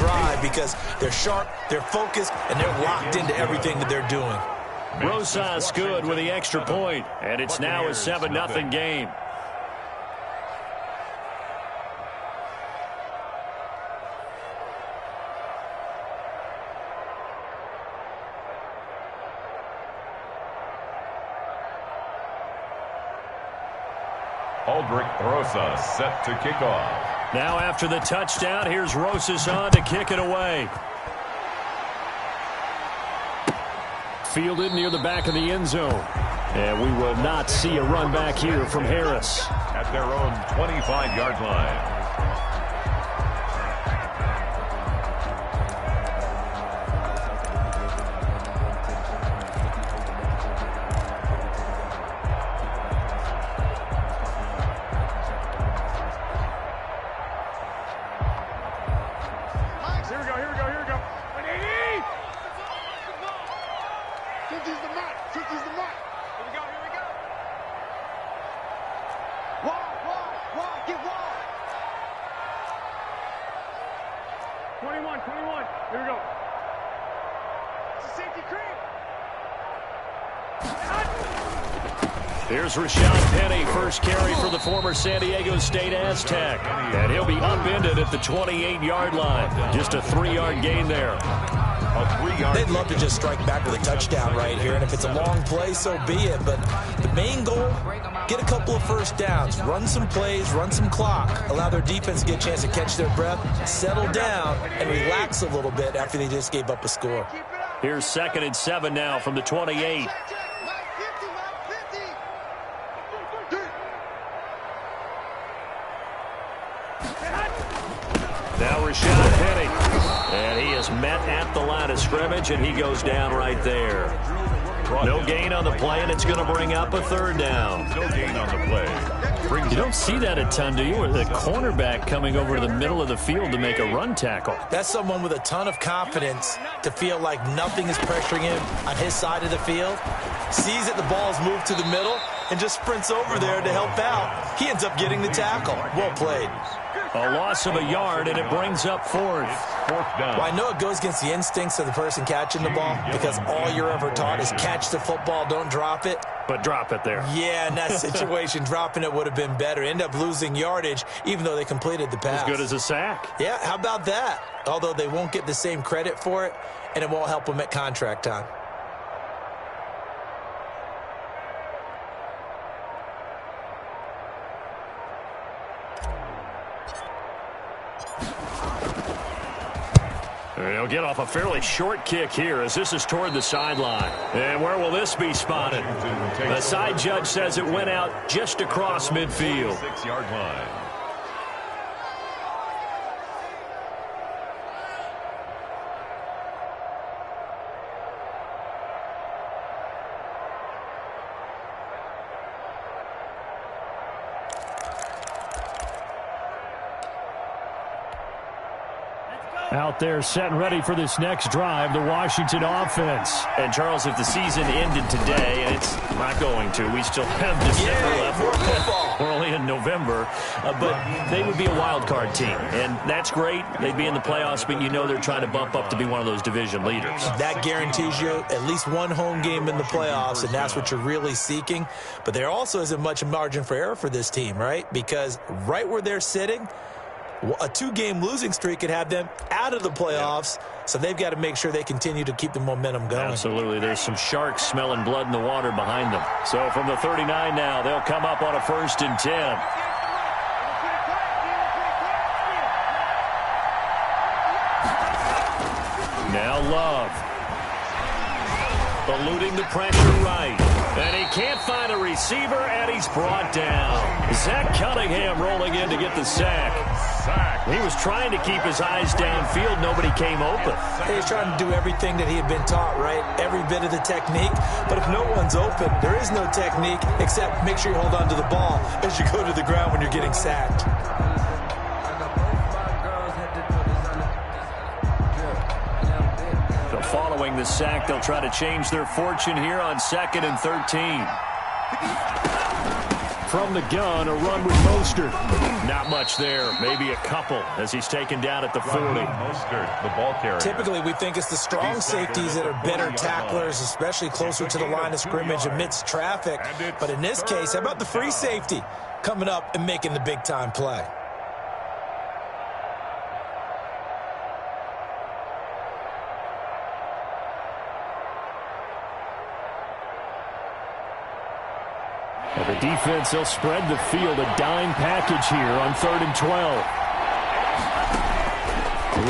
thrive because they're sharp, they're focused, and they're locked into everything that they're doing. Rosas good with the extra point, and it's now a 7-0 game. Aldrich Rosas set to kick off. Now after the touchdown, here's Rosas on to kick it away. Fielded near the back of the end zone. And we will not see a run back here from Harris. At their own 25-yard line. Here's Rashad Penny, first carry for the former San Diego State Aztec. And he'll be upended at the 28-yard line. Just a 3-yard gain there. They'd love to just strike back with a touchdown right here, and if it's a long play, so be it. But the main goal, get a couple of first downs, run some plays, run some clock, allow their defense to get a chance to catch their breath, settle down, and relax a little bit after they just gave up a score. Here's 2nd and 7 now from the 28. Now Rashad Penny, and he is met at the line of scrimmage, and he goes down right there. No gain on the play, and it's going to bring up a 3rd down. No gain on the play. You don't see that a ton, do you? With a cornerback coming over to the middle of the field to make a run tackle. That's someone with a ton of confidence to feel like nothing is pressuring him on his side of the field. Sees that the ball's moved to the middle and just sprints over there to help out. He ends up getting the tackle. Well played. A loss of a yard, and it brings up 4th. 4th down. Well, I know it goes against the instincts of the person catching the ball because all you're ever taught is catch the football, don't drop it. But drop it there. Yeah, in that situation, dropping it would have been better. End up losing yardage, even though they completed the pass. As good as a sack. Yeah, how about that? Although they won't get the same credit for it, and it won't help them at contract time. They'll get off a fairly short kick here as this is toward the sideline. And where will this be spotted? The side judge says it went out just across midfield. 6-yard line. Out there set and ready for this next drive, the Washington offense. And, Charles, if the season ended today, and it's not going to, we still have December left. We're only in November. But they would be a wild card team, and that's great. They'd be in the playoffs, but you know they're trying to bump up to be one of those division leaders. That guarantees you at least one home game in the playoffs, and that's what you're really seeking. But there also isn't much margin for error for this team, right? Because right where they're sitting, a 2-game losing streak could have them out of the playoffs, so they've got to make sure they continue to keep the momentum going. Absolutely. There's some sharks smelling blood in the water behind them. So from the 39 now, they'll come up on a 1st and 10. Now Love. Eluding the pressure right. And he can't find a receiver, and he's brought down. Zach Cunningham rolling in to get the sack. He was trying to keep his eyes downfield. Nobody came open. He was trying to do everything that he had been taught, right? Every bit of the technique. But if no one's open, there is no technique except make sure you hold on to the ball as you go to the ground when you're getting sacked. So following the sack, they'll try to change their fortune here on 2nd and 13. from the gun, a run with Mostert. Not much there, maybe a couple as he's taken down at the 40. Mostert, the ball carrier. Typically, we think it's the strong safeties that are better tacklers, especially closer to the line of scrimmage amidst traffic. But in this case, how about the free safety coming up and making the big-time play? And the defense, they'll spread the field, a dime package here on 3rd and 12.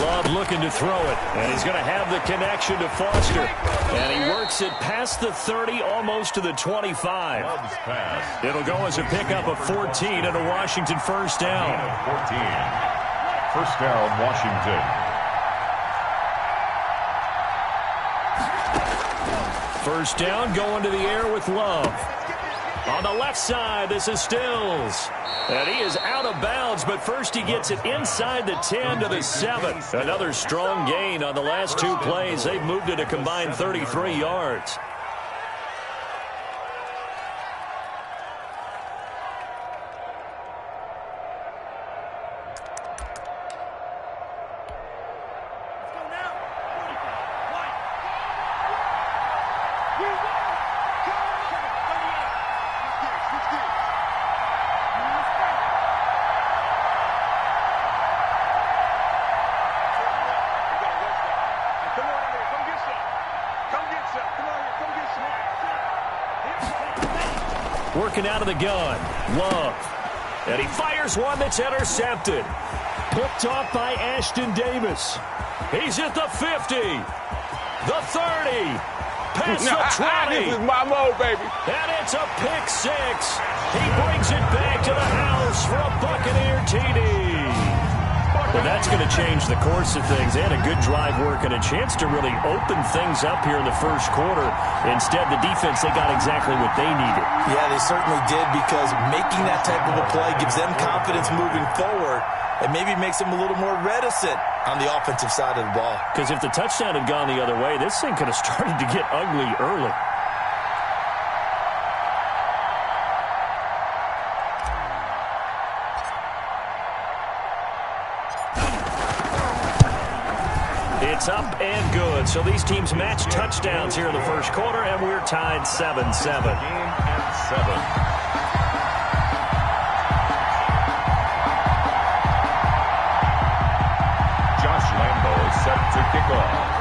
Love looking to throw it, and he's going to have the connection to Foster. And he works it past the 30, almost to the 25. It'll go as a pickup of 14 and a Washington first down. 14. First down, Washington. First down, going to the air with Love. On the left side, this is Stills. And he is out of bounds, but first he gets it inside the 10 to the 7. Another strong gain on the last two plays. They've moved it a combined 33 yards. Working out of the gun, Love. And he fires one that's intercepted. Picked off by Ashton Davis. He's at the 50, the 30, past the 20. This is my mode, baby. And it's a pick six. He brings it back to the house for a Buccaneer TD. Well, that's going to change the course of things. They had a good drive work and a chance to really open things up here in the first quarter. Instead, the defense, they got exactly what they needed. Yeah, they certainly did, because making that type of a play gives them confidence moving forward and maybe makes them a little more reticent on the offensive side of the ball. Because if the touchdown had gone the other way, this thing could have started to get ugly early. It's up and good. So these teams match touchdowns here in the first quarter, and we're tied 7-7. Game at 7. Josh Lambo is set to kick off.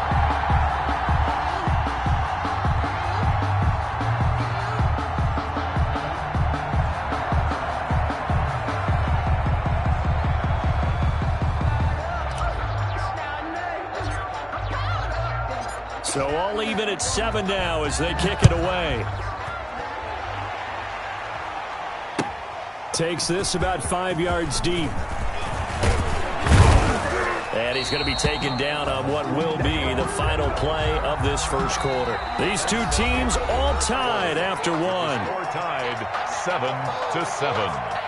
So all even at 7 now as they kick it away. Takes this about 5 yards deep. And he's going to be taken down on what will be the final play of this first quarter. These two teams all tied after one. Score tied 7-7.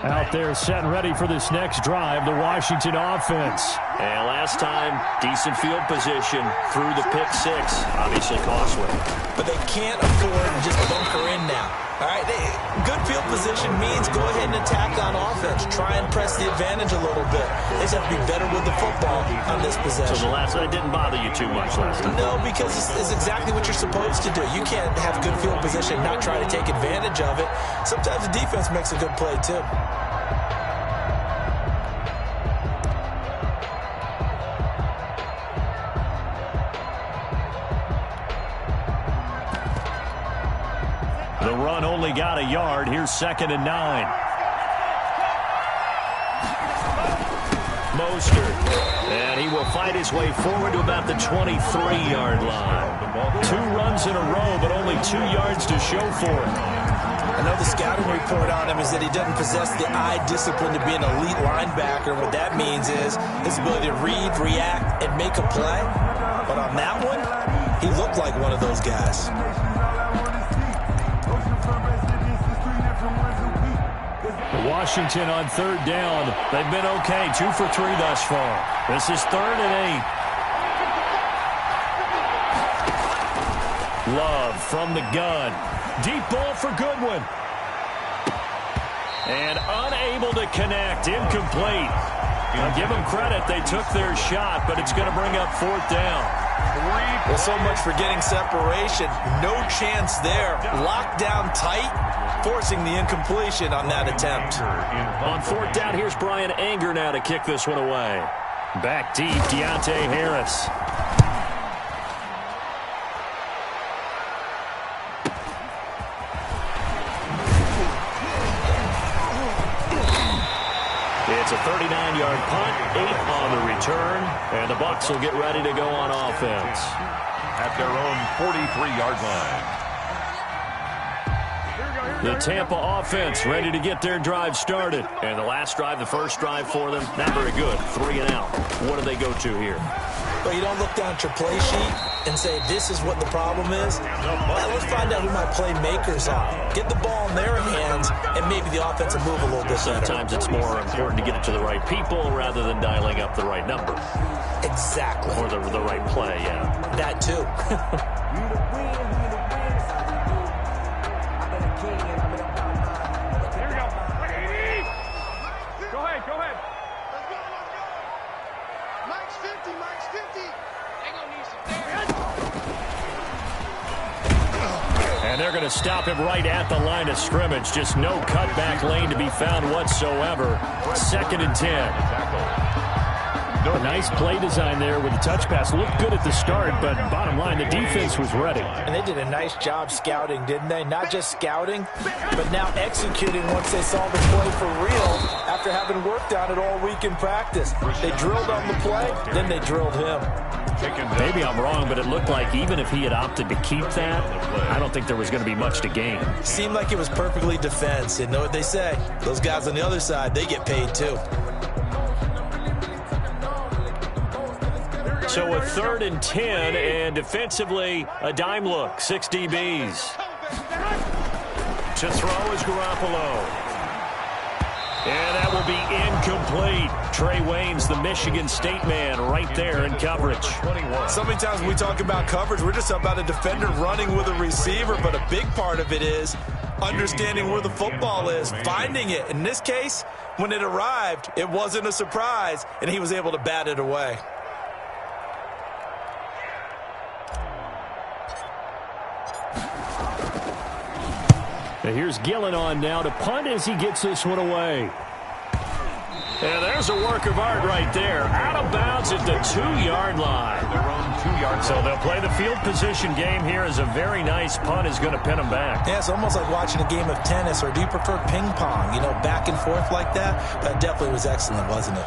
Out there set and ready for this next drive, the Washington offense. And last time, decent field position through the pick six. Obviously costly. But they can't afford to just bunker in now. All right, good field position means go ahead and attack on offense. Try and press the advantage a little bit. They just have to be better with the football on this possession. So the last one didn't bother you too much last time? No, because it's exactly what you're supposed to do. You can't have good field position and not try to take advantage of it. Sometimes the defense makes a good play, too. The run only got a yard. Here's 2nd and 9. Mostert. And he will fight his way forward to about the 23-yard line. 2 runs in a row, but only 2 yards to show for it. I know the scouting report on him is that he doesn't possess the eye discipline to be an elite linebacker. What that means is his ability to read, react, and make a play. But on that one, he looked like one of those guys. Washington on third down. They've been okay, 2 for 3 thus far. This is 3rd and 8. Love from the gun. Deep ball for Goodwin. And unable to connect. Incomplete. I'll give them credit. They took their shot, but it's going to bring up 4th down. Well, so much for getting separation. No chance there. Locked down tight, forcing the incompletion on that attempt. On 4th down, here's Brian Anger now to kick this one away. Back deep, Deontay Harris. It's a 39-yard punt, 8 on the return, and the Bucs will get ready to go on offense. At their own 43-yard line. The Tampa offense ready to get their drive started. And the last drive, the first drive for them, not very good. 3 and out. What do they go to here? Well, you don't look down at your play sheet and say, this is what the problem is. Well, let's find out who my playmakers are. Get the ball in their hands, and maybe the offense will move a little bit better. Sometimes it's more important to get it to the right people rather than dialing up the right number. Exactly. Or the right play, yeah. That too. And they're going to stop him right at the line of scrimmage. Just no cutback lane to be found whatsoever. 2nd and 10. A nice play design there with the touch pass. Looked good at the start, but bottom line, the defense was ready. And they did a nice job scouting, didn't they? Not just scouting, but now executing once they saw the play for real after having worked on it all week in practice. They drilled on the play, then they drilled him. Maybe I'm wrong, but it looked like even if he had opted to keep that, I don't think there was going to be much to gain. Seemed like it was perfectly defense. And know what they say? Those guys on the other side, they get paid too. So a 3rd and 10, and defensively, a dime look. 6 DBs. To throw is Garoppolo. And that will be incomplete. Trey Waynes, the Michigan State man, right there in coverage. So many times when we talk about coverage, we're just about a defender running with a receiver, but a big part of it is understanding where the football is, finding it. In this case, when it arrived, it wasn't a surprise, and he was able to bat it away. Here's Gillen on now to punt as he gets this one away. And there's a work of art right there. Out of bounds at the 2-yard line. So they'll play the field position game here as a very nice punt is going to pin them back. Yeah, it's almost like watching a game of tennis, or do you prefer ping pong? You know, back and forth like that? That definitely was excellent, wasn't it?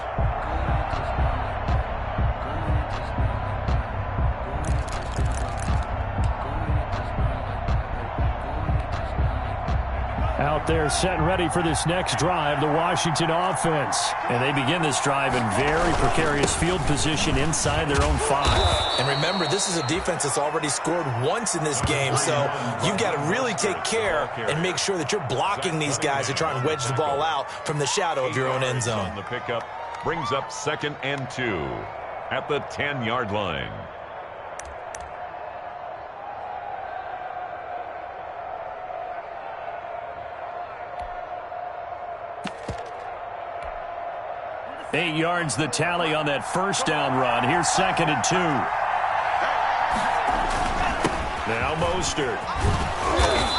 Out there set and ready for this next drive, the Washington offense. And they begin this drive in very precarious field position inside their own 5. And remember, this is a defense that's already scored once in this game, so you've got to really take care and make sure that you're blocking these guys to try and wedge the ball out from the shadow of your own end zone. The pickup brings up 2nd and 2 at the 10-yard line. Eight yards the tally on that first down run. Here's 2nd and 2. Now Mostert.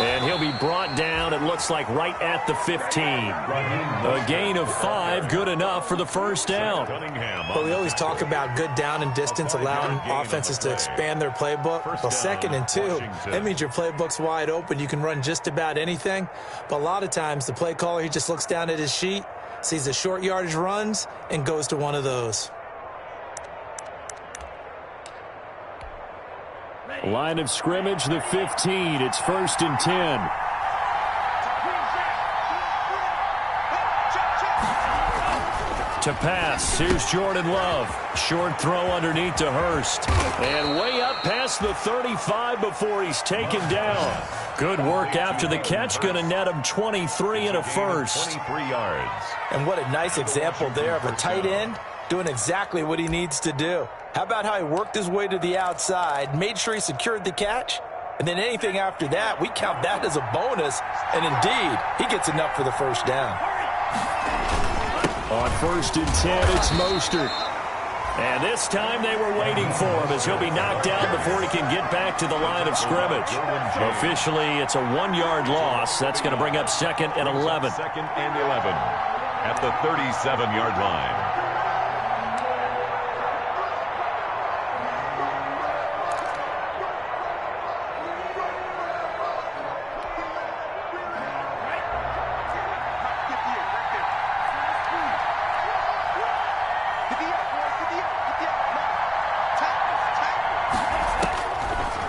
And he'll be brought down, it looks like, right at the 15. A gain of 5, good enough for the first down. Well, we always talk about good down and distance, allowing offenses to expand their playbook. Well, 2nd and 2, that means your playbook's wide open. You can run just about anything. But a lot of times, the play caller, he just looks down at his sheet, sees the short yardage runs, and goes to one of those. Line of scrimmage, the 15. It's 1st and 10. To pass, here's Jordan Love. Short throw underneath to Hurst. And way up past the 35 before he's taken down. Good work after the catch, going to net him 23 and a first. 23 yards. And what a nice example there of a tight end doing exactly what he needs to do. How about how he worked his way to the outside, made sure he secured the catch, and then anything after that, we count that as a bonus, and indeed, he gets enough for the first down. On 1st and 10, it's Mostert. And this time they were waiting for him as he'll be knocked down before he can get back to the line of scrimmage. Officially, it's a 1-yard loss. That's going to bring up 2nd and 11. 2nd and 11 at the 37-yard line.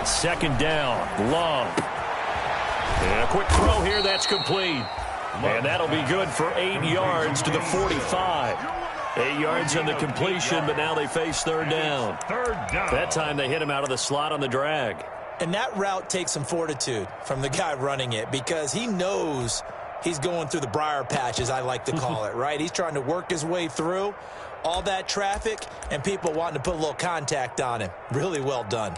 Second down, Love. And a quick throw here, that's complete. And that'll be good for 8 yards to the 45. 8 yards on the completion, but now they face third down. That time they hit him out of the slot on the drag. And that route takes some fortitude from the guy running it because he knows he's going through the briar patch, as I like to call it, right? He's trying to work his way through all that traffic and people wanting to put a little contact on him. Really well done.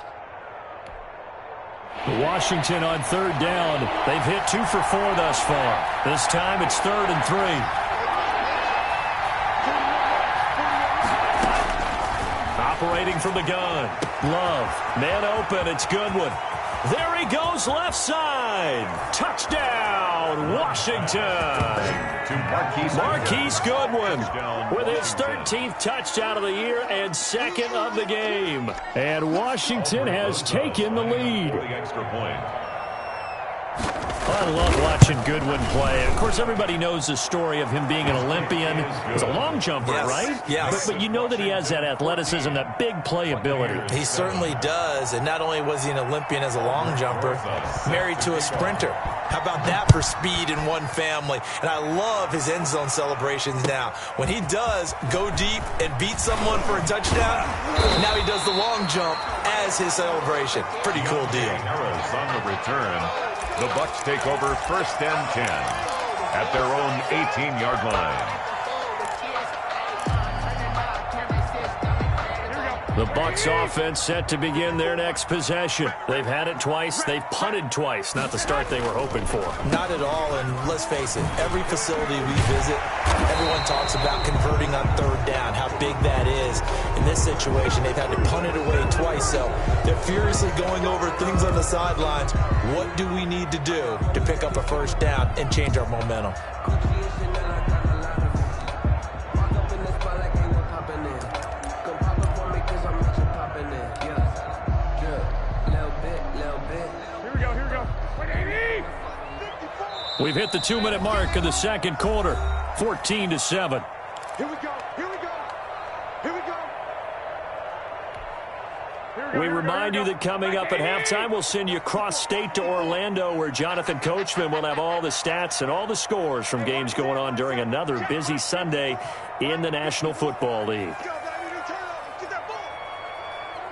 Washington on third down. They've hit 2 for 4 thus far. This time it's 3rd and 3. Operating from the gun. Love. Man open. It's Goodwin. There he goes left side. Touchdown, Washington. Marquise Goodwin with his 13th touchdown of the year and 2nd of the game. And Washington has taken the lead. Extra point. I love watching Goodwin play. Of course, everybody knows the story of him being an Olympian. He's a long jumper, right? Yes. But you know that he has that athleticism, that big playability. He certainly does. And not only was he an Olympian as a long jumper, married to a sprinter. How about that for speed in one family? And I love his end zone celebrations now. When he does go deep and beat someone for a touchdown, now he does the long jump as his celebration. Pretty cool deal. Arrows on the return. The Bucs take over 1st and 10 at their own 18-yard line. The Bucs offense set to begin their next possession. They've had it twice. They've punted twice. Not the start they were hoping for. Not at all, and let's face it, every facility we visit, everyone talks about converting on third down, how big that is. In this situation, they've had to punt it away twice, so they're furiously going over things on the sidelines. What do we need to do to pick up a first down and change our momentum? We've hit the 2-minute mark of the second quarter. 14-7. Here we go. Here we go. Here we go. We remind you that coming up at halftime, we'll send you cross-state to Orlando, where Jonathan Coachman will have all the stats and all the scores from games going on during another busy Sunday in the National Football League. Get that ball.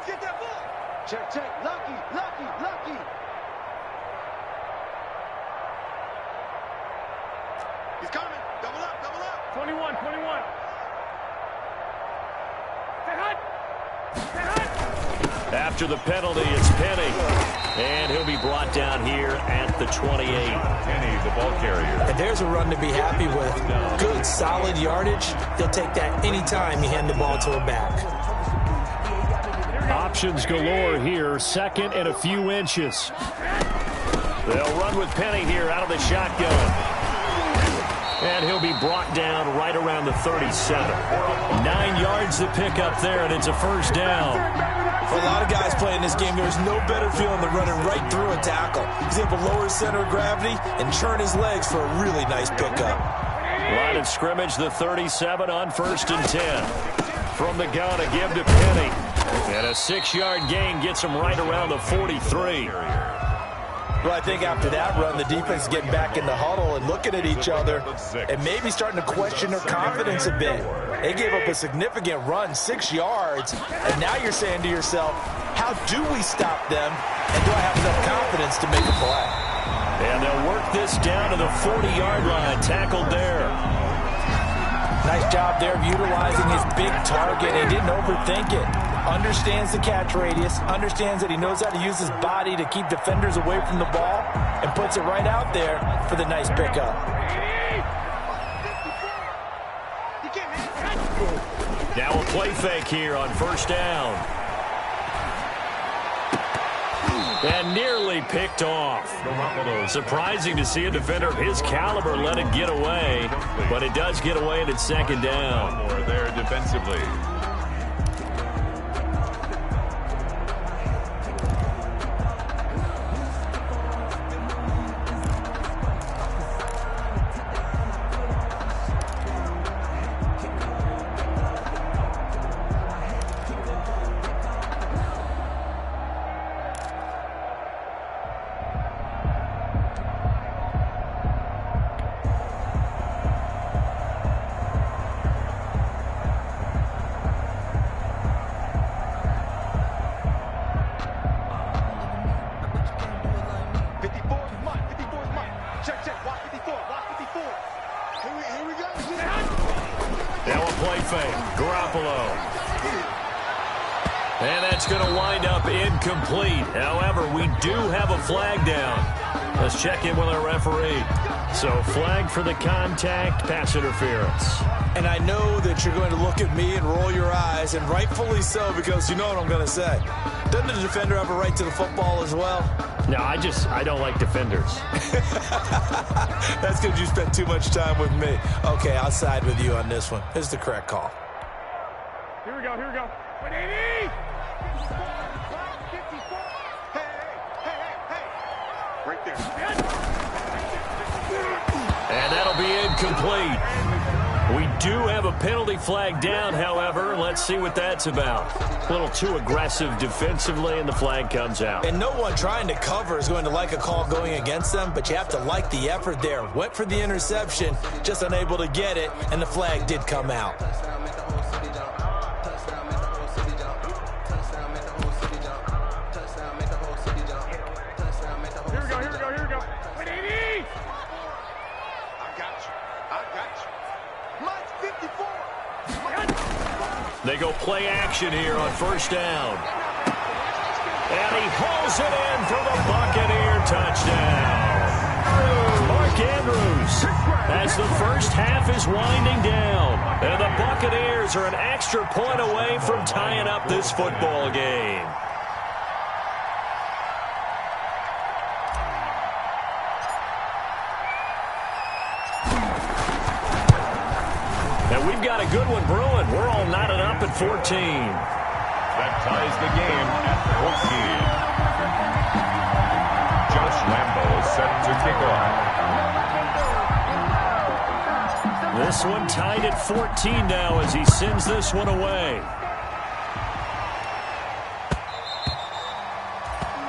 Get that ball. Check, check. Lucky, lucky, lucky. He's coming. Double up, double up. 21, 21. Stay hot. Stay hot. After the penalty, it's Penny. And he'll be brought down here at the 28. Penny, the ball carrier. And there's a run to be happy with. Good, solid yardage. He'll take that anytime you hand the ball to him back. Options galore here. 2nd and a few inches. They'll run with Penny here out of the shotgun. And he'll be brought down right around the 37. 9 yards to pick up there, and it's a first down. For a lot of guys playing this game, there's no better feeling than running right through a tackle. He's able to lower his center of gravity and churn his legs for a really nice pickup. Line of scrimmage, the 37 on 1st and 10. From the gun, a give to Penny. And a 6-yard gain gets him right around the 43. Well, I think after that run, the defense is getting back in the huddle and looking at each other and maybe starting to question their confidence a bit. They gave up a significant run, 6 yards, and now you're saying to yourself, how do we stop them, and do I have enough confidence to make a play? And they'll work this down to the 40-yard line, tackled there. Nice job there of utilizing his big target. He didn't overthink it. Understands the catch radius, understands that he knows how to use his body to keep defenders away from the ball, and puts it right out there for the nice pickup. Now a play fake here on first down. And nearly picked off. Surprising to see a defender of his caliber let it get away, but it does get away and it's second down. More there defensively. And that's going to wind up incomplete. However, we do have a flag down. Let's check in with our referee. So, flag for the contact, pass interference. And I know that you're going to look at me and roll your eyes, and rightfully so, because you know what I'm going to say. Doesn't the defender have a right to the football as well? No, I don't like defenders. That's because you spent too much time with me. Okay, I'll side with you on this one. This is the correct call. Here we go, here we go. 180! Right there. And that'll be incomplete. We do have a penalty flag down, however. Let's see what that's about. A little too aggressive defensively, and the flag comes out. And no one trying to cover is going to like a call going against them, but you have to like the effort there. Went for the interception, just unable to get it, and the flag did come out. They go play action here on first down. And he hauls it in for the Buccaneer touchdown. Mark Andrews, as the first half is winding down. And the Buccaneers are an extra point away from tying up this football game. And we've got a good one brewing. We're all knotted up at 14. That ties the game at 14. Josh Lambo set to kick off. This one tied at 14 now as he sends this one away.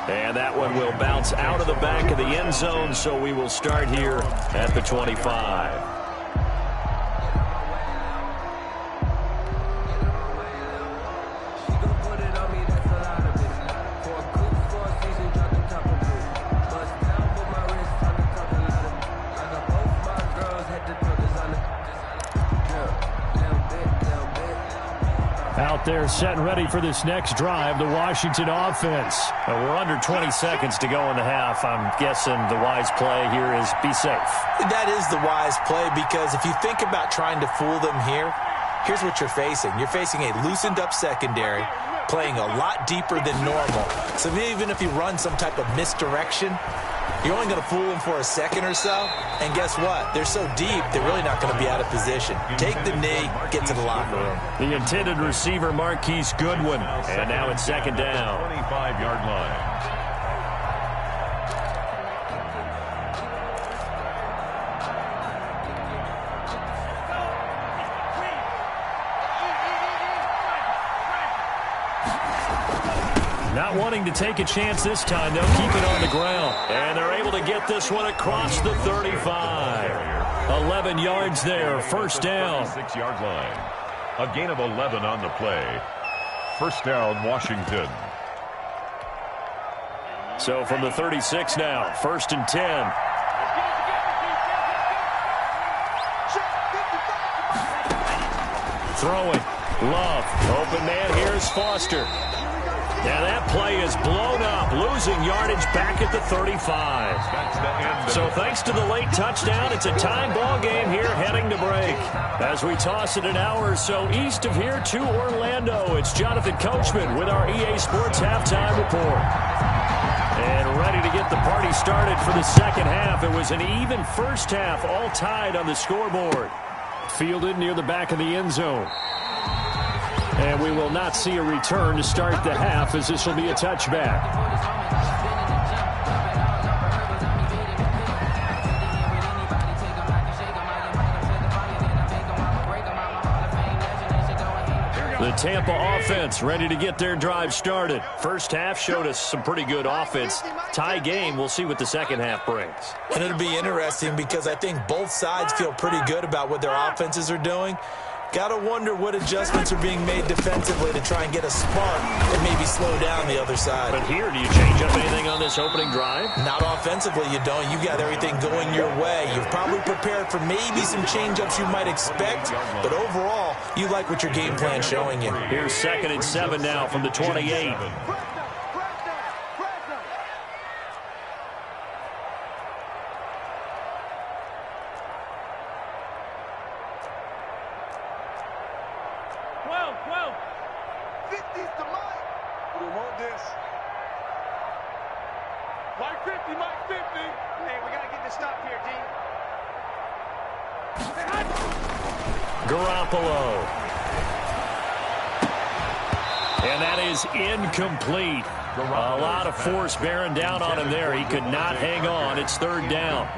And that one will bounce out of the back of the end zone, so we will start here at the 25. Out there set and ready for this next drive, the Washington offense. We're under 20 seconds to go in the half. I'm guessing the wise play here is be safe. That is the wise play, because if you think about trying to fool them here, here's what you're facing. You're facing a loosened up secondary, playing a lot deeper than normal. So even if you run some type of misdirection, you're only going to fool them for a second or so. And guess what? They're so deep, they're really not going to be out of position. Take the knee, get to the locker room. The intended receiver, Marquise Goodwin. And now it's second down. 25-yard line. Not wanting to take a chance this time, they'll keep it on the ground. And they're able to get this one across the 35. 11 yards there, first down. 6-yard line. A gain of 11 on the play. First down, Washington. So from the 36 now, 1st and 10. Throwing. Love. Open man. Here's Foster. Now that play is blown up, losing yardage back at the 35. So thanks to the late touchdown, it's a tie ball game here heading to break. As we toss it an hour or so east of here to Orlando, it's Jonathan Coachman with our EA Sports Halftime Report. And ready to get the party started for the second half. It was an even first half, all tied on the scoreboard. Fielded near the back of the end zone. And we will not see a return to start the half, as this will be a touchback. The Tampa offense ready to get their drive started. First half showed us some pretty good offense. Tie game, we'll see what the second half brings. And it'll be interesting because I think both sides feel pretty good about what their offenses are doing. Got to wonder what adjustments are being made defensively to try and get a spark and maybe slow down the other side. But here, do you change up anything on this opening drive? Not offensively, you don't. You got everything going your way. You've probably prepared for maybe some change-ups you might expect, but overall, you like what your game plan's showing you. Here's 2nd and 7 now from the 28. Incomplete. A lot of force bearing down on him there. He could not hang on. It's 3rd down.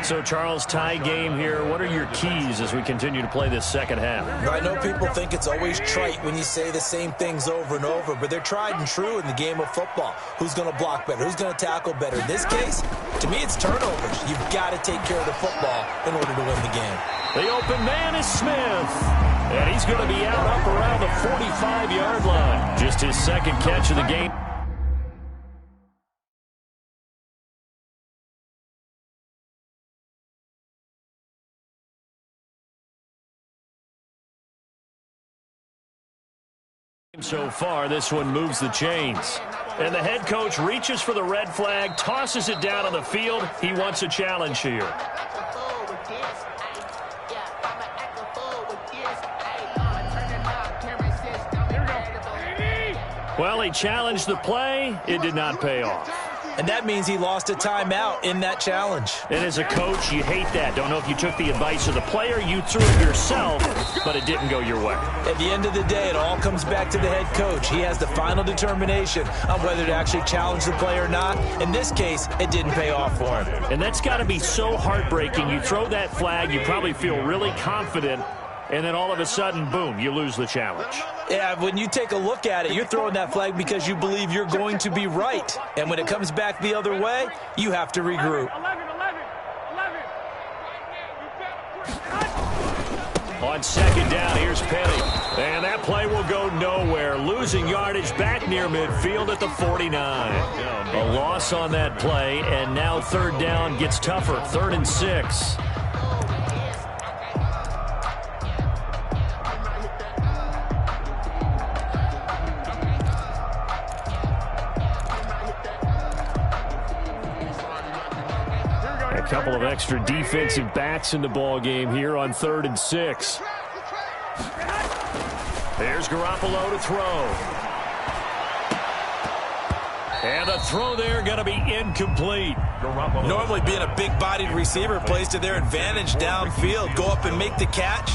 So, Charles, tie game here. What are your keys as we continue to play this second half? I know people think it's always trite when you say the same things over and over, but they're tried and true in the game of football. Who's going to block better? Who's going to tackle better? In this case, to me, it's turnovers. You've got to take care of the football in order to win the game. The open man is Smith. And he's going to be out up around the 45-yard line. Just his second catch of the game. So far, this one moves the chains. And the head coach reaches for the red flag, tosses it down on the field. He wants a challenge here. Well, he challenged the play. It did not pay off. And that means he lost a timeout in that challenge. And as a coach, you hate that. Don't know if you took the advice of the player, you threw it yourself, but it didn't go your way. At the end of the day, it all comes back to the head coach. He has the final determination on whether to actually challenge the play or not. In this case, it didn't pay off for him. And that's got to be so heartbreaking. You throw that flag, you probably feel really confident, and then all of a sudden, boom, you lose the challenge. Yeah, when you take a look at it, you're throwing that flag because you believe you're going to be right. And when it comes back the other way, you have to regroup. 11. On second down, here's Penny. And that play will go nowhere. Losing yardage back near midfield at the 49. A loss on that play, and now 3rd down gets tougher. 3rd and 6. A couple of extra defensive backs in the ball game here on 3rd and 6. There's Garoppolo to throw. And the throw there going to be incomplete. Normally being a big-bodied receiver plays to their advantage downfield. Go up and make the catch,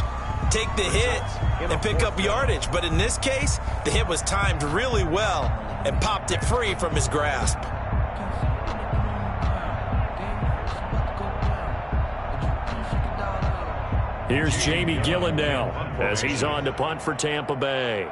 take the hit, and pick up yardage. But in this case, the hit was timed really well and popped it free from his grasp. Here's Jamie Gillen now as he's on to punt for Tampa Bay.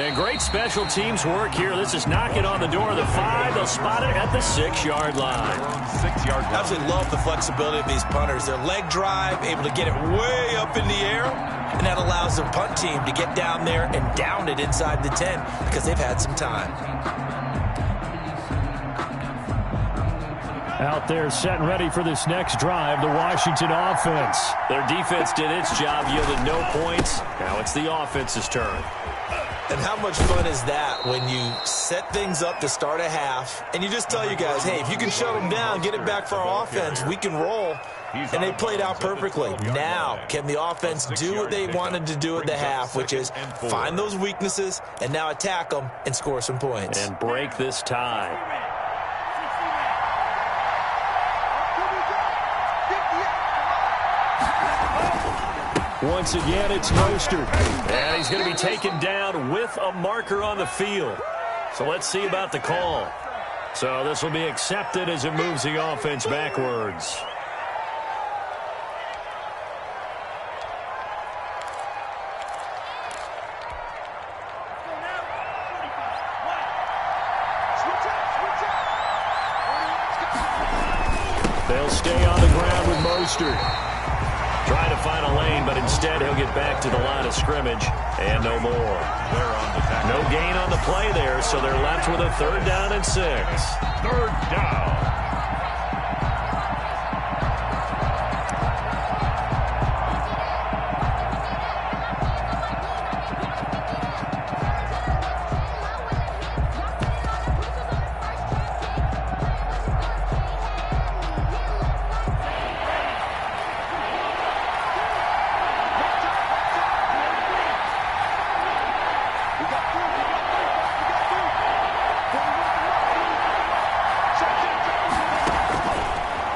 And great special teams work here. This is knocking on the door of the 5. They'll spot it at the 6-yard line. 6-yard line. Absolutely love the flexibility of these punters. Their leg drive, able to get it way up in the air, and that allows the punt team to get down there and down it inside the 10 because they've had some time. Out there set and ready for this next drive, the Washington offense. Their defense did its job, yielded no points. Now it's the offense's turn. And how much fun is that when you set things up to start a half and you just tell you guys, hey, if you can shut them down, get it back for our offense, we can roll. And they played out perfectly. Now, can the offense do what they wanted to do at the half, which is find those weaknesses and now attack them and score some points. And break this tie. Once again, it's Mostert. And he's going to be taken down with a marker on the field. So let's see about the call. So this will be accepted as it moves the offense backwards. They'll stay on the ground with Mostert. Trying to find a lane, but instead he'll get back to the line of scrimmage, and no more. No gain on the play there, so they're left with a 3rd down and 6. 3rd down.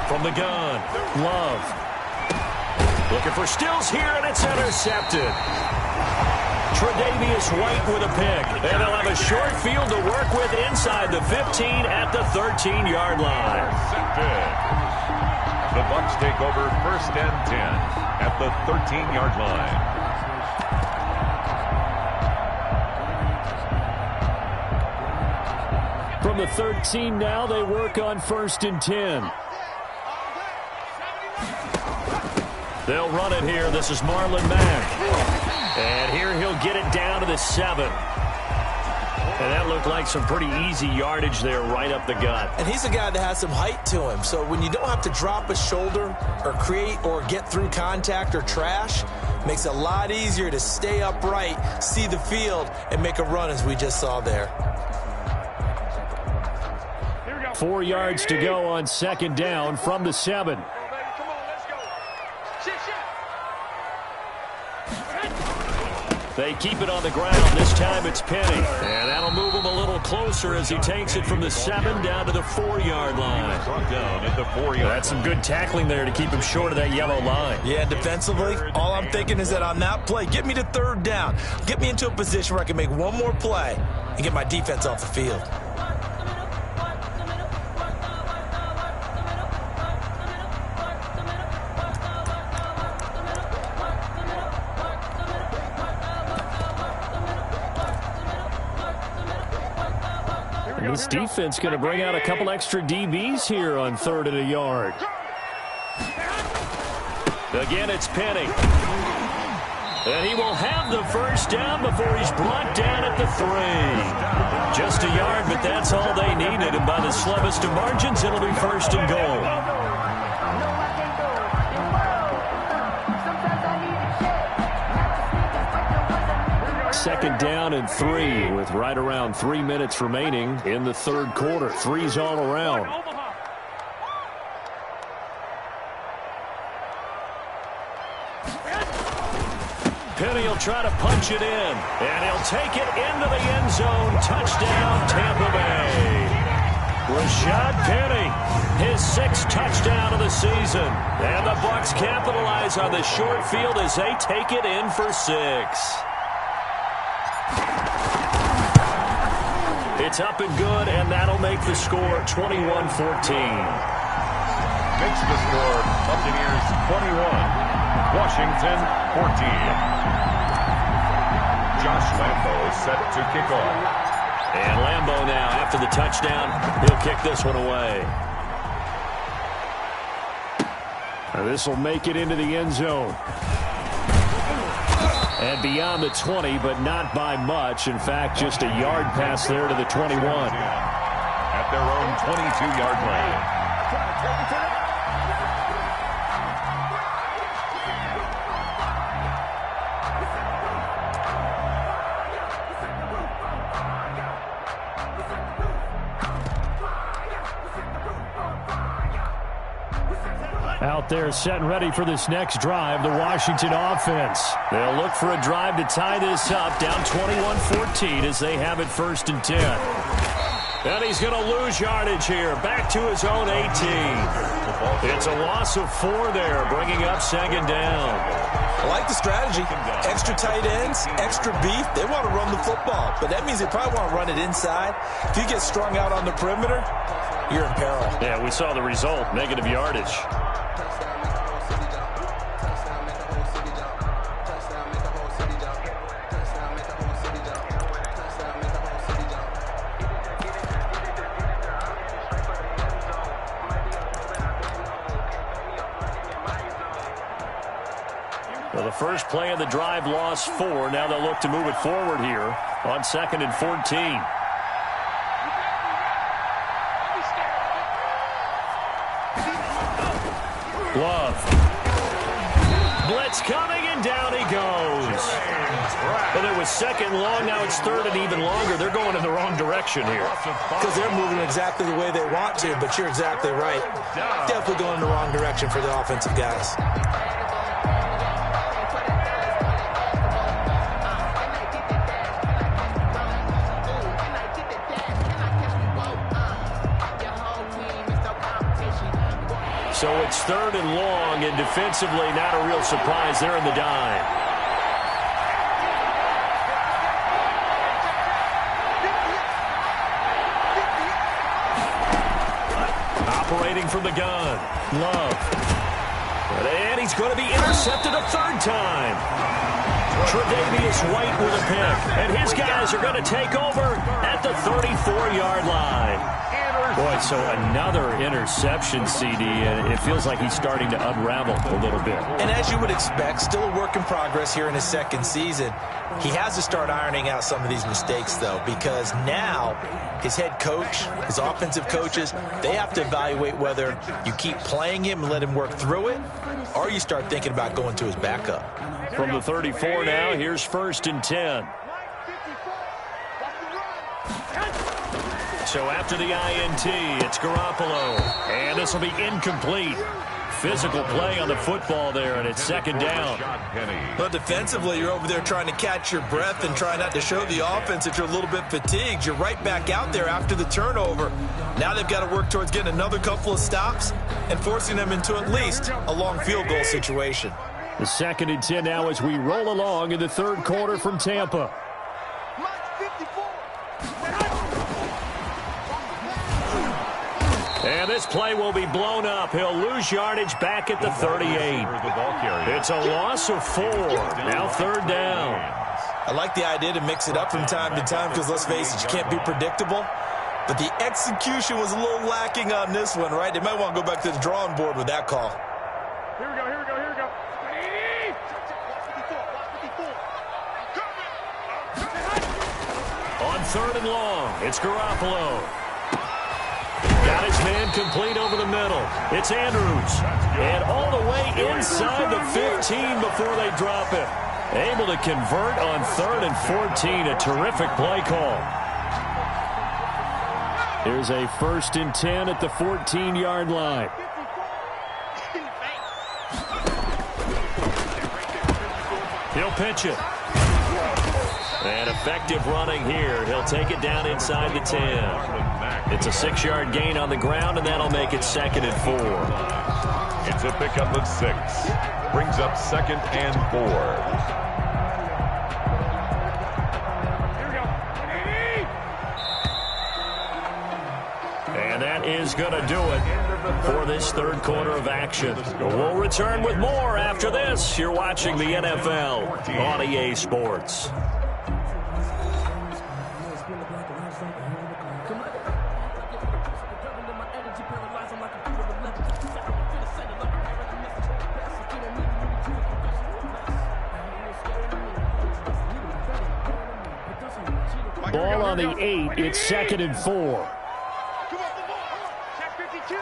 From the gun, Love. Looking for Stills here, and it's intercepted. Tre'Davious White with a pick. And they'll have a short field to work with inside the 15 at the 13-yard line. The Bucs take over 1st and 10 at the 13-yard line. From the 13 now, they work on 1st and 10. They'll run it here. This is Marlon Mack. And here he'll get it down to the 7. And that looked like some pretty easy yardage there right up the gut. And he's a guy that has some height to him. So when you don't have to drop a shoulder or create or get through contact or trash, makes it a lot easier to stay upright, see the field, and make a run as we just saw there. 4 yards to go on 2nd down from the 7. They keep it on the ground. This time it's Penny. And that'll move him a little closer as he takes it from the 7 down to the 4-yard line. Down at the 4-yard. That's some good tackling there to keep him short of that yellow line. Yeah, defensively, all I'm thinking is that on that play, get me to 3rd down. Get me into a position where I can make one more play and get my defense off the field. This defense going to bring out a couple extra DBs here on 3rd and a yard. Again, it's Penny. And he will have the 1st down before he's brought down at the 3. Just a yard, but that's all they needed. And by the slimmest of margins, it'll be 1st and goal. 2nd down and 3 with right around 3 minutes remaining in the 3rd quarter. 3's all around. Penny will try to punch it in, and he'll take it into the end zone. Touchdown, Tampa Bay. Rashad Penny, his 6th touchdown of the season. And the Bucs capitalize on the short field as they take it in for 6. It's up and good, and that'll make the score 21-14. Makes the score Buccaneers 21, Washington 14. Josh Lambo is set to kick off. And Lambo now, after the touchdown, he'll kick this one away. This will make it into the end zone. And beyond the 20, but not by much. In fact, just a yard pass there to the 21. At their own 22-yard line. Out there set and ready for this next drive, the Washington offense. They'll look for a drive to tie this up, down 21-14 as they have it 1st and 10. And he's going to lose yardage here, back to his own 18. It's a loss of 4 there, bringing up 2nd down. I like the strategy. Extra tight ends, extra beef. They want to run the football, but that means they probably want to run it inside. If you get strung out on the perimeter, you're in peril. Yeah, we saw the result, negative yardage. Well, the first play of the drive lost 4. Now they'll look to move it forward here on 2nd and 14. Love. Blitz coming, and down he goes. Well, it was 2nd long. Now it's 3rd and even longer. They're going in the wrong direction here. Because they're moving exactly the way they want to, but you're exactly right. Definitely going in the wrong direction for the offensive guys. So it's 3rd and long, and defensively not a real surprise there in the dime. Operating from the gun, Love. And he's going to be intercepted a 3rd time. Tre'Davious White with a pick, and his guys are going to take over at the 34-yard line. Boy, so another interception, CD, and it feels like he's starting to unravel a little bit. And as you would expect, still a work in progress here in his 2nd season. He has to start ironing out some of these mistakes, though, because now his head coach, his offensive coaches, they have to evaluate whether you keep playing him and let him work through it, or you start thinking about going to his backup. From the 34 now, here's 1st and 10. So after the INT, it's Garoppolo. And this will be incomplete. Physical play on the football there, and it's 2nd down. But defensively, you're over there trying to catch your breath and try not to show the offense that you're a little bit fatigued. You're right back out there after the turnover. Now they've got to work towards getting another couple of stops and forcing them into at least a long field goal situation. The 2nd and 10 now as we roll along in the 3rd quarter from Tampa. And this play will be blown up. He'll lose yardage back at the 38. It's a loss of 4. Now 3rd down. I like the idea to mix it up from time to time because, let's face it, you can't be predictable. But the execution was a little lacking on this one, right? They might want to go back to the drawing board with that call. Here we go, here we go, here we go. On 3rd and long, it's Garoppolo. Got his man complete over the middle. It's Andrews. And all the way inside the 15 before they drop it. Able to convert on 3rd and 14. A terrific play call. Here's a 1st and 10 at the 14-yard line. He'll pitch it. And effective running here. He'll take it down inside the 10. It's a 6-yard gain on the ground, and that'll make it 2nd and 4. It's a pickup of 6. Brings up 2nd and 4. And that is going to do it for this 3rd quarter of action. We'll return with more after this. You're watching the NFL on EA Sports. on the 8. It's 2nd and 4. Come on, the ball. Check 52.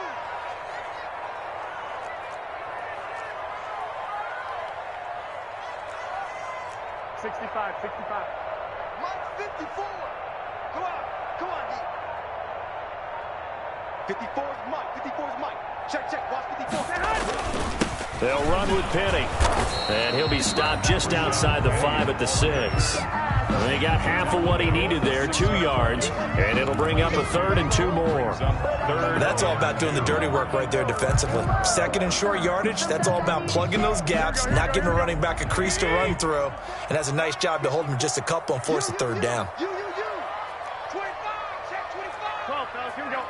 65, 65. Mike 54. Come on, D. 54 is Mike. 54 is Mike. Check. Watch 54. They'll run with Penny. And he'll be stopped just outside the 5 at the 6. And they got half of what he needed there, 2 yards. And it'll bring up a 3rd and 2 more. That's all about doing the dirty work right there defensively. 2nd and short yardage, that's all about plugging those gaps, not giving a running back a crease to run through, and has a nice job to hold him just a couple and force the 3rd down. 25. Check 25. 12, fellas. Here we go.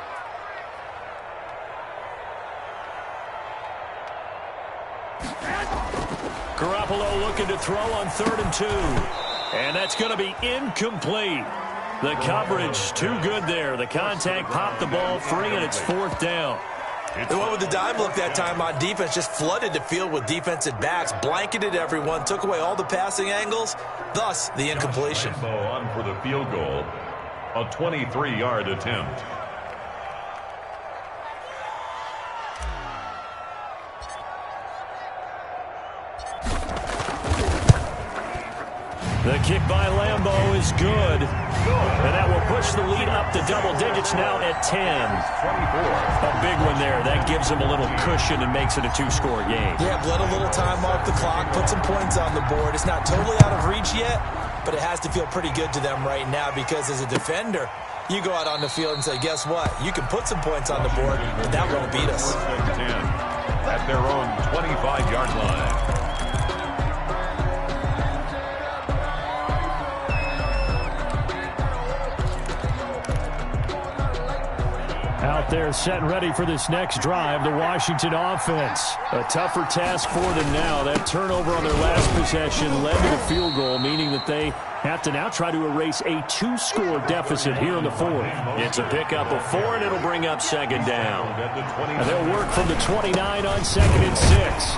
Garoppolo looking to throw on 3rd and 2. And that's going to be incomplete. The coverage too good there. The contact popped the ball free, and it's 4th down. They went with the dime look that time on defense, just flooded the field with defensive backs, blanketed everyone, took away all the passing angles, thus the incompletion. On for the field goal, a 23-yard attempt. The kick by Lambo is good. And that will push the lead up to double digits now at 10. 24. A big one there. That gives them a little cushion and makes it a 2-score game. Yeah, let a little time off the clock, put some points on the board. It's not totally out of reach yet, but it has to feel pretty good to them right now because as a defender, you go out on the field and say, guess what? You can put some points on the board, but that won't beat us. 10 at their own 25-yard line. Out there set and ready for this next drive, the Washington offense. A tougher task for them now. That turnover on their last possession led to the field goal, meaning that they have to now try to erase a 2-score deficit here in the 4th. It's a pickup of 4, and it'll bring up 2nd down. And they'll work from the 29 on 2nd and 6.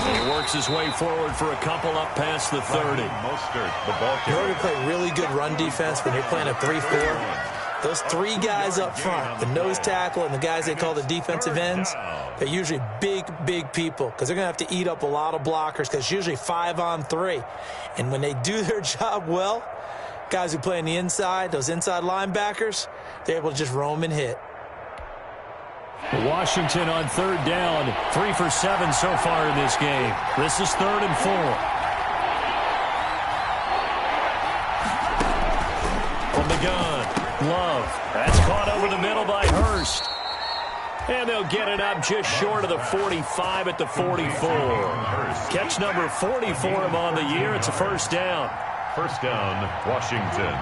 He works his way forward for a couple up past the 30. You already play really good run defense when you're playing a 3-4. Those 3 guys up front, the nose tackle and the guys they call the defensive ends, they're usually big people because they're going to have to eat up a lot of blockers because it's usually 5 on 3. And when they do their job well, guys who play on the inside, those inside linebackers, they're able to just roam and hit. Washington on 3rd down, 3 for 7 so far in this game. This is 3rd and 4. From the gun. Love. That's caught over the middle by Hurst. And they'll get it up just short of the 45 at the 44. Catch number 40 for him on the year. It's a 1st down. 1st down, Washington.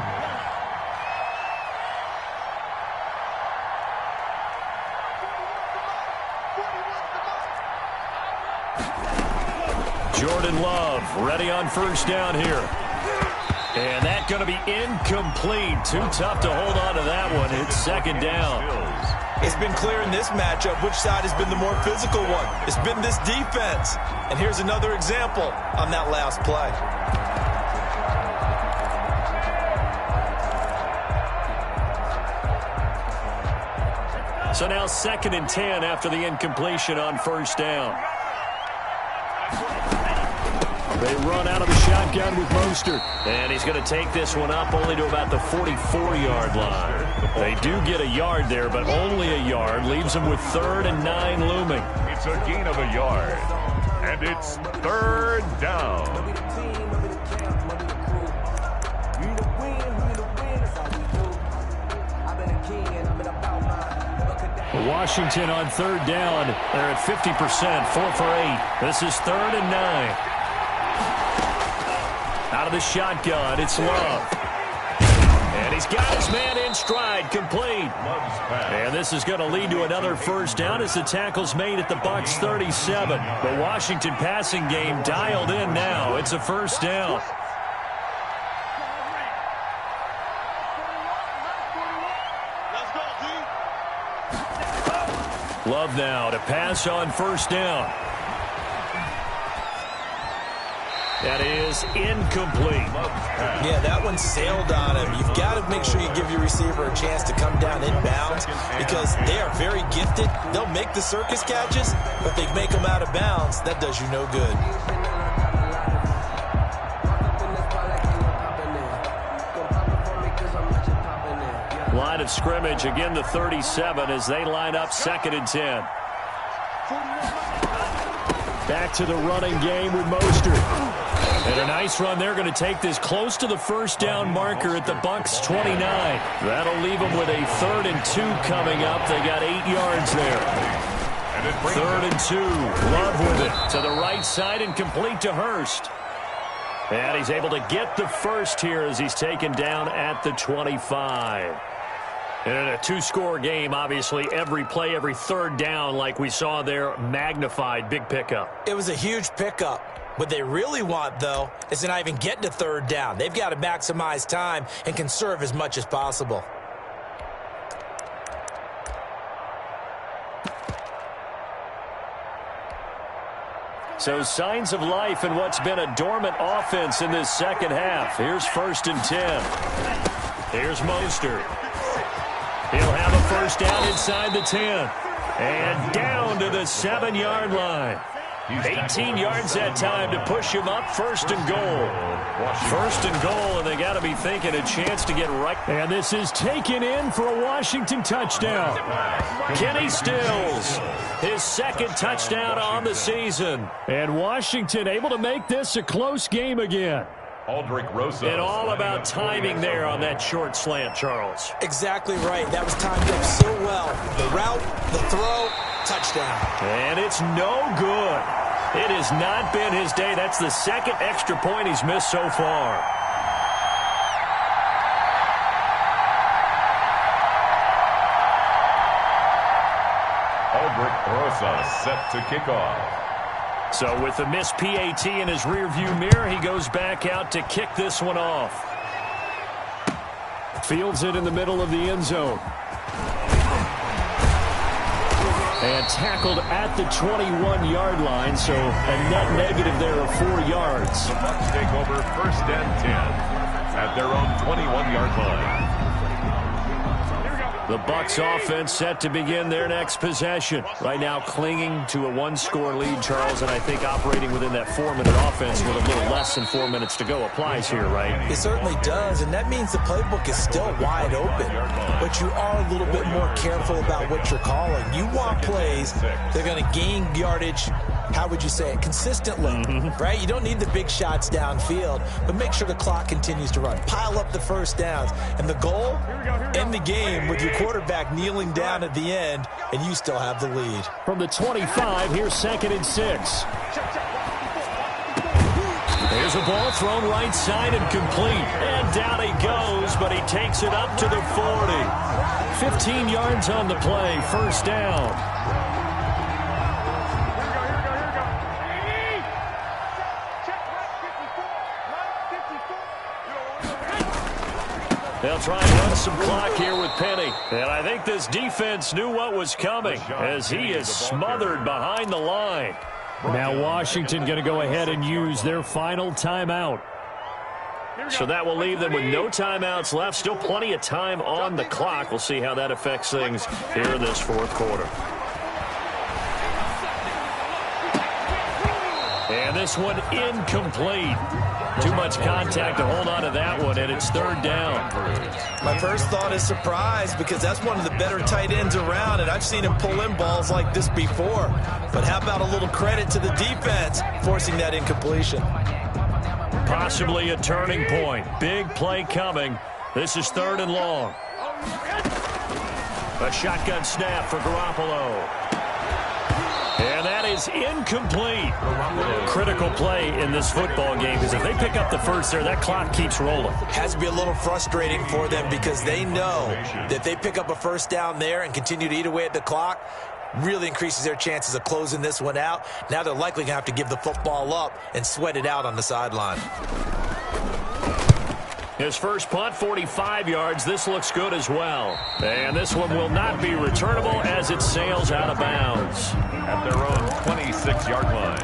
Jordan Love ready on 1st down here. And that's going to be incomplete. Too tough to hold on to that one. It's 2nd down. It's been clear in this matchup which side has been the more physical one. It's been this defense. And here's another example on that last play. So now 2nd and 10 after the incompletion on 1st down. They run out of the shotgun with Mostert. And he's going to take this one up only to about the 44-yard line. They do get a yard there, but only a yard. Leaves them with 3rd and 9 looming. It's a gain of a yard. And it's 3rd down. Washington on 3rd down. They're at 50%, 4 for 8. This is 3rd and 9. Out of the shotgun, it's Love. And he's got his man in stride, complete. And this is going to lead to another 1st down as the tackle's made at the Bucs 37. The Washington passing game dialed in now. It's a 1st down. Love now to pass on 1st down. That is incomplete. Yeah, that one sailed on him. You've got to make sure you give your receiver a chance to come down inbounds because they are very gifted. They'll make the circus catches, but if they make them out of bounds, that does you no good. Line of scrimmage, again the 37 as they line up 2nd and 10. Back to the running game with Mostert. And a nice run. They're going to take this close to the first down marker at the Bucs 29. That'll leave them with a 3rd and 2 coming up. They got 8 yards there. 3rd and 2. Love with it. To the right side and complete to Hurst. And he's able to get the first here as he's taken down at the 25. And in a 2-score game, obviously, every play, every 3rd down, like we saw there, magnified. Big pickup. It was a huge pickup. What they really want, though, is to not even get to 3rd down. They've got to maximize time and conserve as much as possible. So signs of life in what's been a dormant offense in this second half. Here's 1st and 10. Here's Mostert. He'll have a first down inside the 10. And down to the 7-yard line. 18 yards that time to push him up. 1st and goal. 1st and goal, and they got to be thinking a chance to get right. And this is taken in for a Washington touchdown. Kenny Stills, his 2nd touchdown on the season. And Washington able to make this a close game again. And all about timing there on that short slant, Charles. Exactly right. That was timed up so well. The route, the throw, touchdown. And it's no good. It has not been his day. That's the 2nd extra point he's missed so far. Aldrich Rosa set to kick off. So with the missed PAT in his rearview mirror, he goes back out to kick this one off. Fields it in the middle of the end zone. And tackled at the 21-yard line, so a net negative there of 4 yards. The Bucs take over 1st and 10 at their own 21-yard line. The Bucs offense set to begin their next possession. Right now clinging to a 1-score lead, Charles, and I think operating within that 4-minute offense with a little less than 4 minutes to go applies here, right? It certainly does, and that means the playbook is still wide open. But you are a little bit more careful about what you're calling. You want plays that are going to gain yardage, how would you say it, consistently, right? You don't need the big shots downfield, but make sure the clock continues to run. Pile up the first downs. And the goal, end the game with your quarterback kneeling down at the end, and you still have the lead. From the 25, here's 2nd and 6. There's a ball thrown right side and complete. And down he goes, but he takes it up to the 40. 15 yards on the play, 1st down. They'll try and run some clock here with Penny. And I think this defense knew what was coming as he is smothered behind the line. Now Washington going to go ahead and use their final timeout. So that will leave them with no timeouts left. Still plenty of time on the clock. We'll see how that affects things here in this 4th quarter. And this one incomplete. Too much contact to hold on to that one, and it's 3rd down. My first thought is surprise because that's one of the better tight ends around, and I've seen him pull in balls like this before. But how about a little credit to the defense forcing that incompletion? Possibly a turning point. Big play coming. This is 3rd and long. A shotgun snap for Garoppolo. And that is incomplete. Critical play in this football game because if they pick up the first there, that clock keeps rolling. Has to be a little frustrating for them because they know that they pick up a first down there and continue to eat away at the clock, really increases their chances of closing this one out. Now they're likely going to have to give the football up and sweat it out on the sideline. His first punt, 45 yards. This looks good as well. And this one will not be returnable as it sails out of bounds. At their own 26-yard line.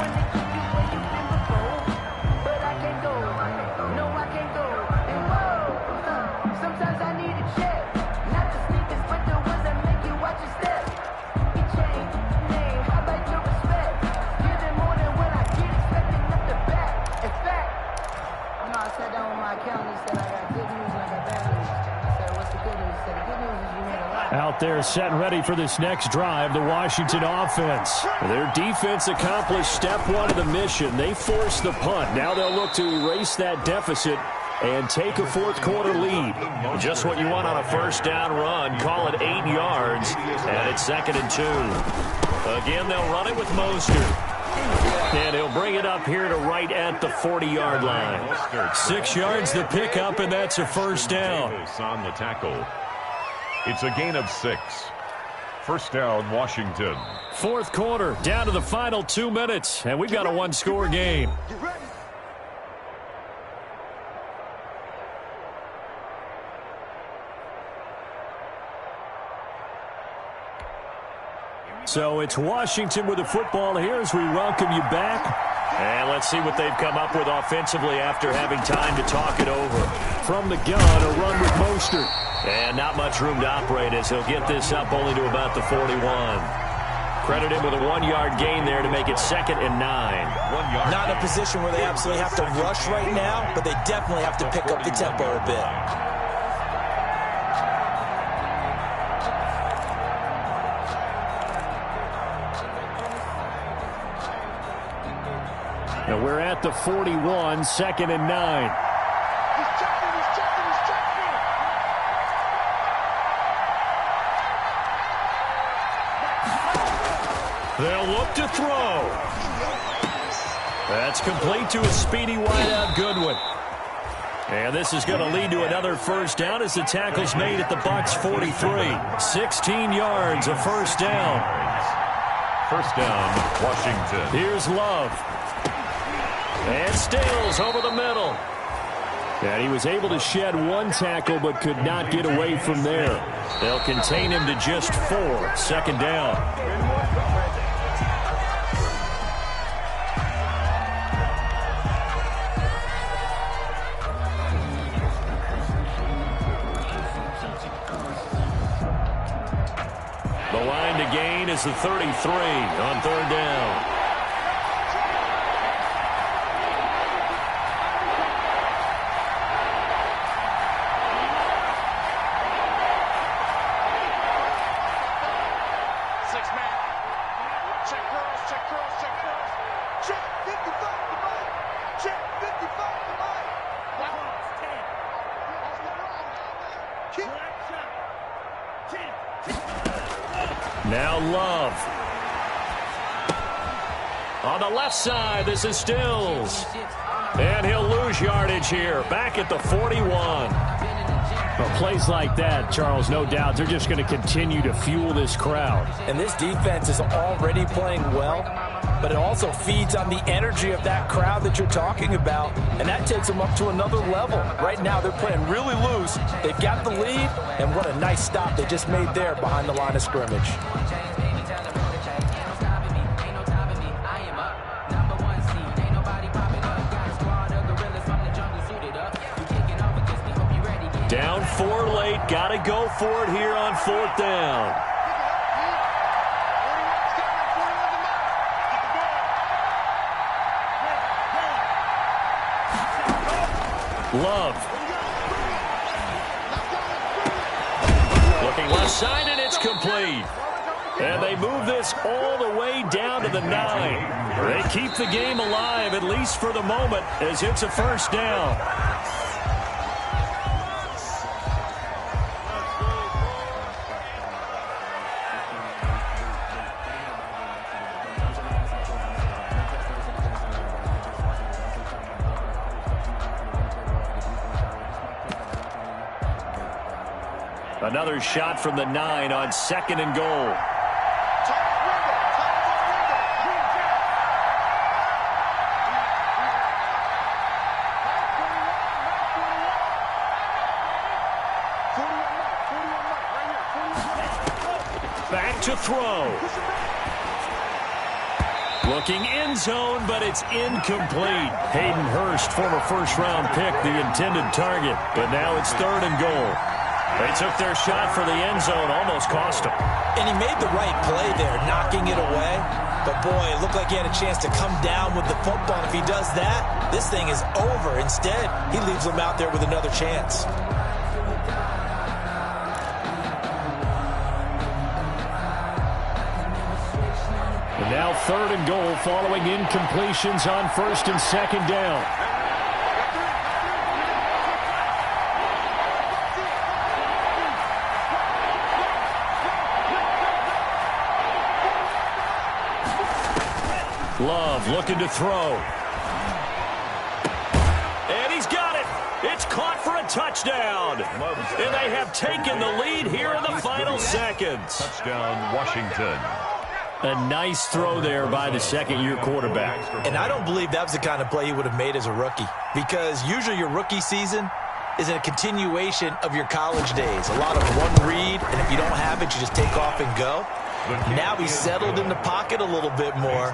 Out there set and ready for this next drive, the Washington offense. Their defense accomplished step one of the mission. They forced the punt. Now they'll look to erase that deficit and take a fourth quarter lead. Just what you want on a first down run. Call it 8 yards, and it's 2nd and 2. Again, they'll run it with Mostert. And he'll bring it up here to right at the 40-yard line. 6 yards the pickup, and that's a first down. On the tackle. It's a gain of 6. First down, Washington. Fourth quarter, down to the final 2 minutes, and we've got a one-score game. So it's Washington with the football here as we welcome you back. And let's see what they've come up with offensively after having time to talk it over. From the gun, a run with Mostert. And not much room to operate as he'll get this up only to about the 41. Credit him with a 1-yard gain there to make it 2nd and 9. Not in a position where they absolutely have to rush right now, but they definitely have to pick up the tempo a bit. Now we're at the 41, 2nd and 9. He's checking. They'll look to throw. That's complete to a speedy wideout Goodwin. And this is going to lead to another first down as the tackle's made at the Bucs 43. 16 yards, a first down. First down, Washington. Here's Love. And Stills over the middle. And he was able to shed one tackle but could not get away from there. They'll contain him to just 4. 2nd down. The line to gain is the 33 on 3rd down. Now Love. On the left side, this is Stills. And he'll lose yardage here, back at the 41. Well, plays like that, Charles, no doubt, they're just going to continue to fuel this crowd. And this defense is already playing well, but it also feeds on the energy of that crowd that you're talking about, and that takes them up to another level. Right now, they're playing really loose. They've got the lead, and what a nice stop they just made there behind the line of scrimmage. Down 4 late, got to go for it here on 4th down. Love. Looking left side, and it's complete. And they move this all the way down to the 9. They keep the game alive, at least for the moment, as it's a first down. Another shot from the 9 on 2nd and goal. Back to throw. Looking end zone, but it's incomplete. Hayden Hurst, former first-round pick, the intended target. But now it's 3rd and goal. They took their shot for the end zone, almost cost him. And he made the right play there, knocking it away. But, boy, it looked like he had a chance to come down with the football. If he does that, this thing is over. Instead, he leaves them out there with another chance. And now 3rd and goal following incompletions on 1st and 2nd down. Love looking to throw. And he's got it. It's caught for a touchdown. And they have taken the lead here in the final seconds. Touchdown, Washington. A nice throw there by the second-year quarterback. And I don't believe that was the kind of play he would have made as a rookie, because usually your rookie season is a continuation of your college days. A lot of one read, and if you don't have it, you just take off and go. Now he's settled in the pocket a little bit more,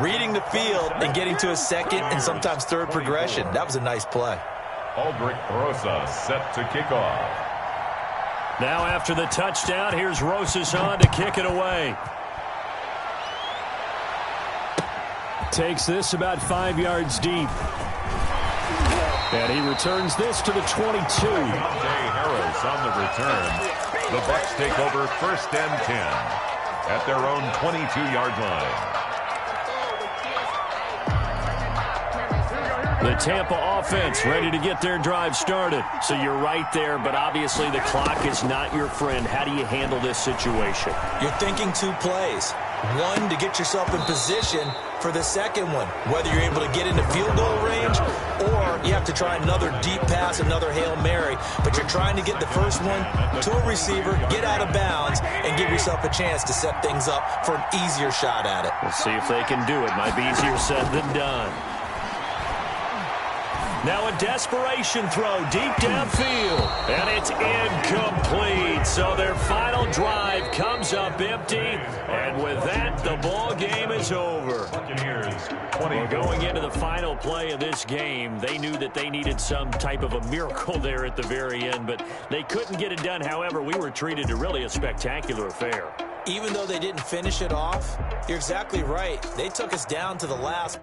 reading the field and getting to a second and sometimes third progression. That was a nice play. Aldrich Rosa set to kick off. Now after the touchdown, here's Rosas on to kick it away. Takes this about 5 yards deep. And he returns this to the 22. Harris on the return. The Bucs take over 1st and 10 at their own 22-yard line. The Tampa offense ready to get their drive started. So you're right there, but obviously the clock is not your friend. How do you handle this situation? You're thinking 2 plays. One, to get yourself in position for the second one, whether you're able to get into field goal range or you have to try another deep pass, another Hail Mary. But you're trying to get the first one to a receiver, get out of bounds, and give yourself a chance to set things up for an easier shot at it. We'll see if they can do it. Might be easier said than done. Now a desperation throw deep downfield. And it's incomplete. So their final drive comes up empty. And with that, the ball game is over. Well, going into the final play of this game, they knew that they needed some type of a miracle there at the very end. But they couldn't get it done. However, we were treated to really a spectacular affair. Even though they didn't finish it off, you're exactly right. They took us down to the last